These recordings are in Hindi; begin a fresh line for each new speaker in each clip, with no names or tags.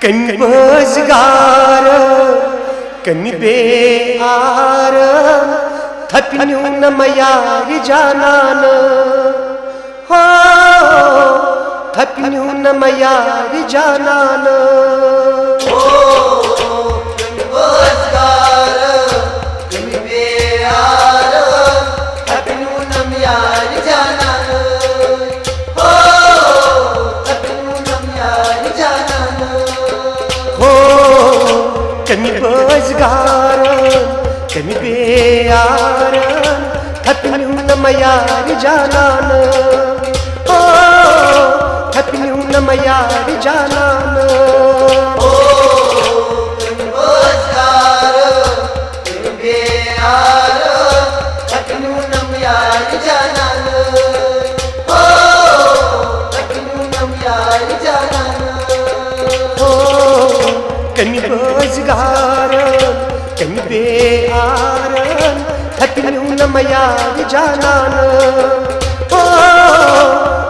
कनि बज़गार कनि बेआर थपिन्यू न मयारि जानान हो थपिन्यू न मयारि जानान कनि बज़गार कनि बेआर थपिन्यू न मयारि जानान हो थपिन्यू न मयारि जानान
कनि बज़गार कनि बेआर थपिन्यू न मयारि जानान हो थपिन्यू न मयारि जानान
कनि बज़गार कनि बेआर थपिन्यू न मयारि जानान हो थपिन्यू न मयारि जानान
कनि बज़गार कनि बेआर थपिन्यू न मयारि जानान हो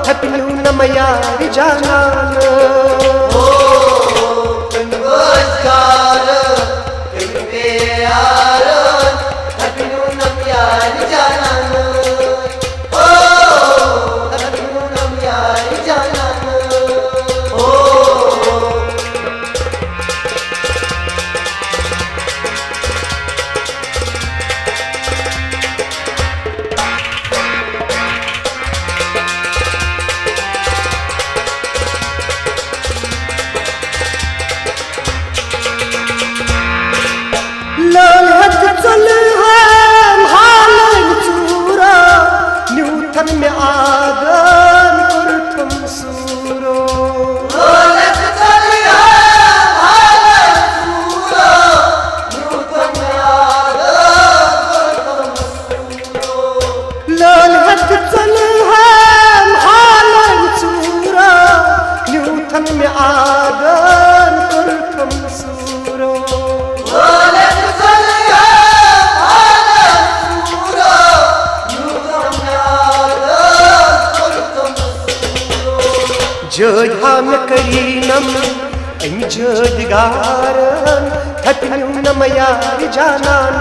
थपिन्यू न मयारि जानान
न्यूथन में आगन कुर्तम सूरो ललहत चल है हालन सूरा न्यूथन में आगन कुर्तम सूरो जोधा में करीनम अम जोदगारन थपिन्यू न मयारि जानान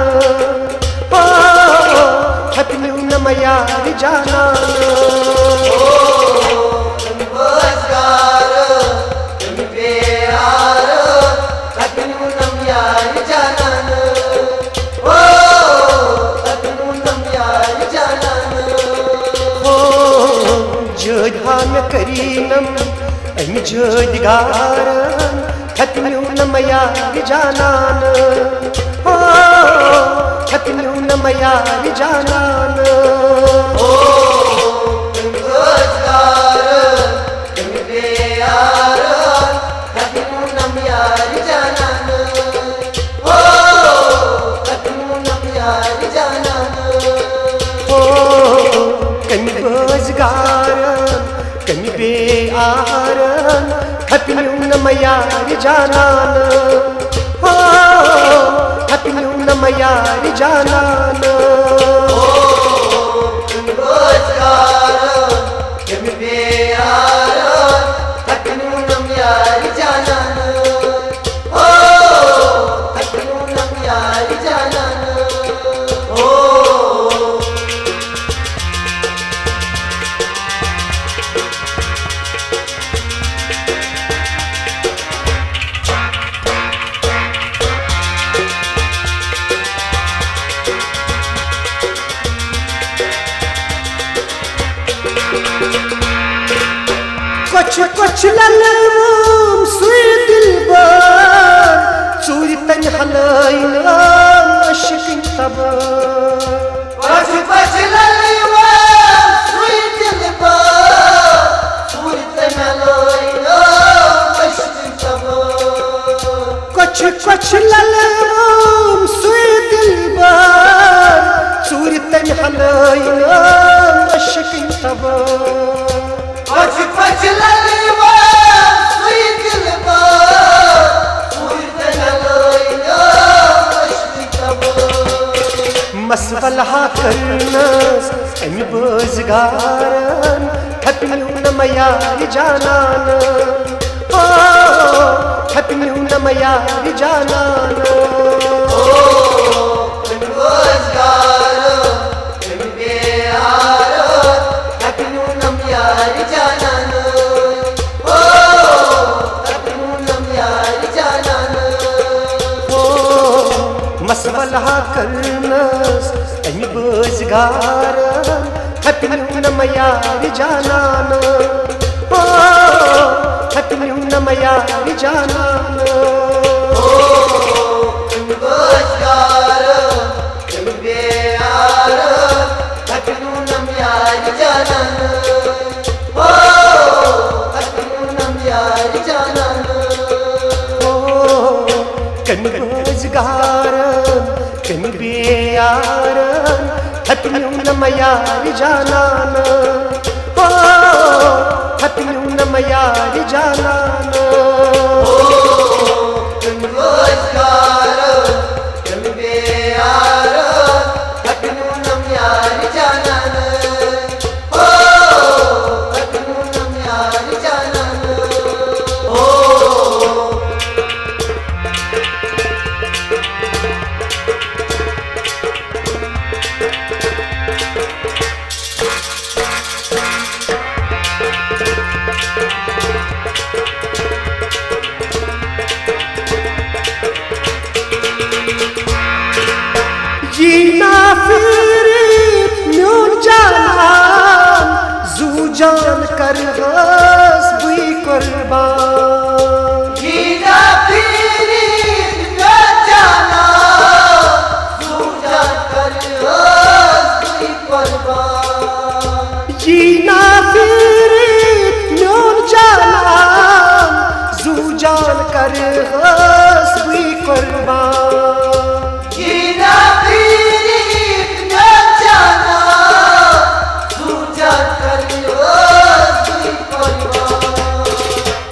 हो थपिन्यू न मयारि जानान
कनि बज़गार कनि बेआर थपिन्यू न मयारि जानान हो थपिन्यू न मयारि जानान
हो जोधा में करीनम अम जोदगारन थपिन्यू न मयारि जानान हो थपिन्यू न मयारि जानान
कनि बज़गार कनि बेआर थपिन्यू न मयारि जानान हो थपिन्यू न मयारि जानान
हो कनि बज़गार कनि बेआर थपिन्यू न मयारि जानान हो थपिन्यू न मयारि जानान
कनि बज़गार कनि बेआर थपिन्यू न मयारि जानान हो थपिन्यू न मयारि जानान
कुछ ललम सुई दिलबर चूर तन हलाइन अशकिन तबर
कुछ ललम सुई दिलबर चूर तन हलाइन अशकिन तबर
कुछ ललम सुई दिलबर चूर तन हलाइन अशकिन तबर
कुछ ललम सुई दिलबर चूर तन हलाइन अशकिन तबर
मसवलहा करनस अम बज़गारन थपिन्यू न मयारि जानान हो थपिन्यू नम यार जानान मसवला करनस अमि बजगार हपिनु नम यार जानान हपिनु नम यार जानान कन बजगार कन बेयार हपिनु नम यार जानान हपिनु नम यार जानान जीना फिर म्यून जानान जू जान कर हस बुई कुर्बान
जीना फिर म्यून जानान जू जान कर हस बुई कुर्बान
जीना फिर म्यून जानान जू जान कर हस बुई कुर्बान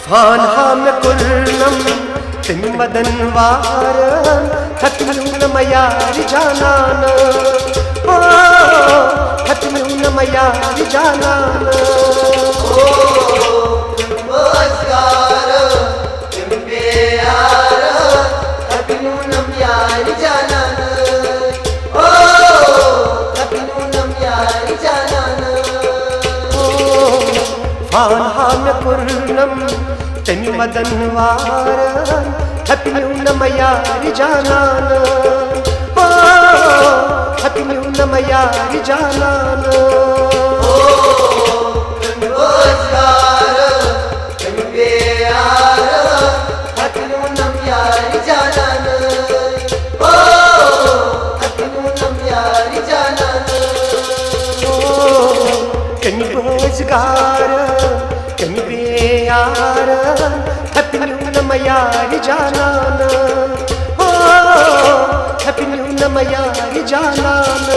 फान हम कुर्नम तिम मदन वार हतनु नम यार जानान हतनु नम यार जानान फान हम कुर्नम तिम मदन वार हतनु नम यार जानान हतनु नम यार जानान कन बजगार कन बेयार हपिनु नम यार जानान हपिनु नम यार जानान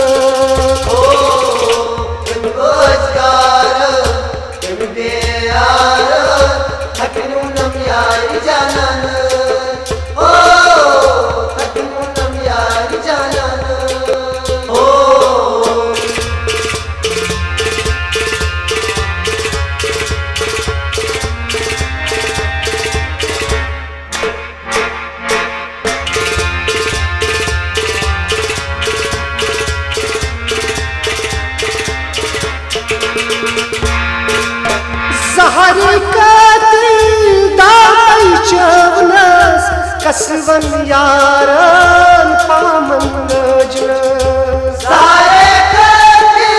जहरी का दिल दाई चवनस कसवन यारन पामन नजरस
सारे का दिल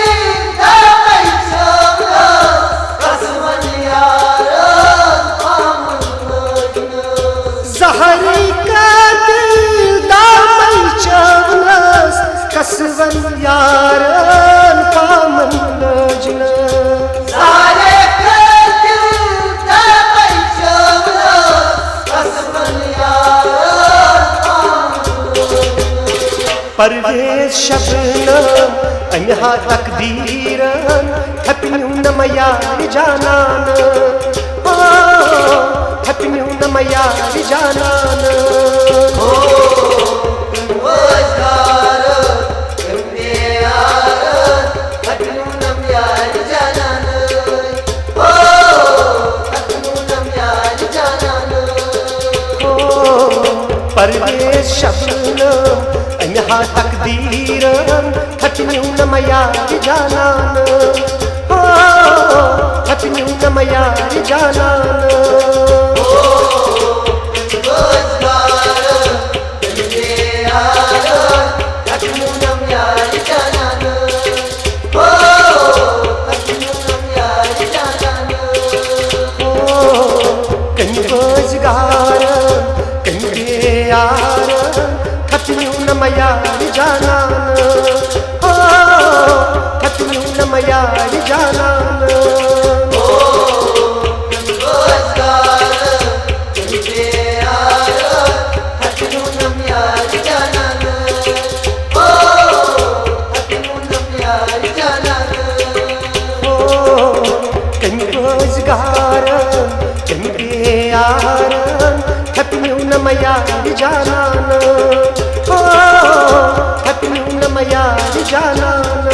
दाई चवनस कसवन यारन पामन नजरस
जहरी का दिल दाई चवनस कसवन यारन पामन नजरस परवेश शबनम अन्हा तकदीरन हपिनु नम यार जानान हपिनु नम यार जानान परवेश शबनम अम्हा तकदीरन खतन्यू न मयार जानान खतन्यू न मयार जानान खतन्यू न मयार जानान खतन्यू न मयार जानान खतन्यू न मयार जानान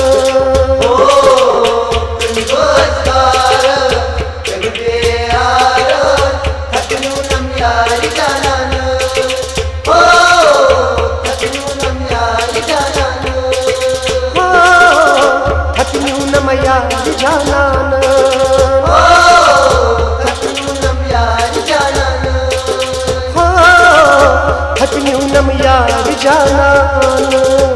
खतन्यू न मयार जानान खतन्यू न मयार जानान खतन्यू न मयार जानान